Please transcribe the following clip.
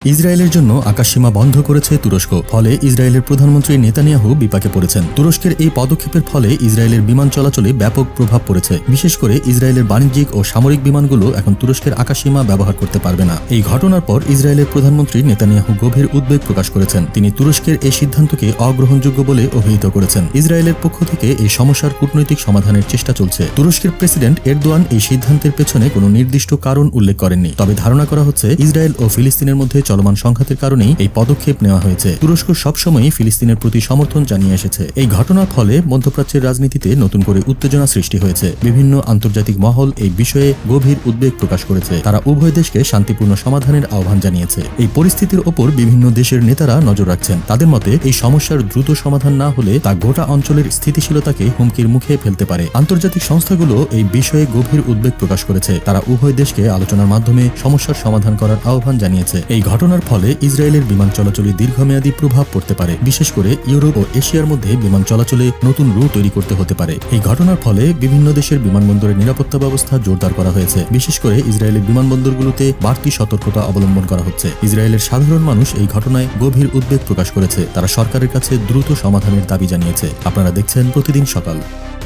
ইসরায়েলের জন্য আকাশসীমা বন্ধ করেছে তুরস্ক। ফলে ইসরায়েলের প্রধানমন্ত্রী নেতানিয়াহু বিপাকে পড়েছেন। তুরস্কের এই পদক্ষেপের ফলে ইসরায়েলের বিমান চলাচলে ব্যাপক প্রভাব পড়েছে। বিশেষ করে ইসরায়েলের বাণিজ্যিক ও সামরিক বিমানগুলো এখন তুরস্কের আকাশসীমা ব্যবহার করতে পারবে না। এই ঘটনার পর ইসরায়েলের প্রধানমন্ত্রী নেতানিয়াহু গভীর উদ্বেগ প্রকাশ করেছেন। তিনি তুরস্কের এই সিদ্ধান্তকে অগ্রহণযোগ্য বলে অভিহিত করেছেন। ইসরায়েলের পক্ষ থেকে এই সমস্যার কূটনৈতিক সমাধানের চেষ্টা চলছে। তুরস্কের প্রেসিডেন্ট এরদোয়ান এই সিদ্ধান্তের পেছনে কোনো নির্দিষ্ট কারণ উল্লেখ করেননি। তবে ধারণা করা হচ্ছে ইসরায়েল ও ফিলিস্তিনের মধ্যে চলমান সংঘাতের কারণেই এই পদক্ষেপ নেওয়া হয়েছে। তুরস্ক সবসময়ই ফিলিস্তিনের প্রতি সমর্থন জানিয়ে এসেছে। এই ঘটনার ফলে মধ্যপ্রাচ্যের রাজনীতিতে নতুন করে উত্তেজনা সৃষ্টি হয়েছে। বিভিন্ন আন্তর্জাতিক মহল এই বিষয়ে গভীর উদ্বেগ প্রকাশ করেছে। তারা উভয় দেশকে শান্তিপূর্ণ সমাধানের আহ্বান জানিয়েছে। এই পরিস্থিতির ওপর বিভিন্ন দেশের নেতারা নজর রাখছেন। তাদের মতে এই সমস্যার দ্রুত সমাধান না হলে তা গোটা অঞ্চলের স্থিতিশীলতাকে হুমকির মুখে ফেলতে পারে। আন্তর্জাতিক সংস্থাগুলো এই বিষয়ে গভীর উদ্বেগ প্রকাশ করেছে। তারা উভয় দেশকে আলোচনার মাধ্যমে সমস্যার সমাধান করার আহ্বান জানিয়েছে। এই ঘটনার ফলে ইসরায়েলের বিমান চলাচলে দীর্ঘমেয়াদী প্রভাব পড়তে পারে। বিশেষ করে ইউরোপ ও এশিয়ার মধ্যে বিমান চলাচলে নতুন রুট তৈরি করতে হতে পারে। এই ঘটনার ফলে বিভিন্ন দেশের বিমানবন্দরের নিরাপত্তা ব্যবস্থা জোরদার করা হয়েছে। বিশেষ করে ইসরায়েলের বিমানবন্দরগুলোতে বাড়তি সতর্কতা অবলম্বন করা হচ্ছে। ইসরায়েলের সাধারণ মানুষ এই ঘটনায় গভীর উদ্বেগ প্রকাশ করেছে। তারা সরকারের কাছে দ্রুত সমাধানের দাবি জানিয়েছে। আপনারা দেখছেন প্রতিদিন সকাল।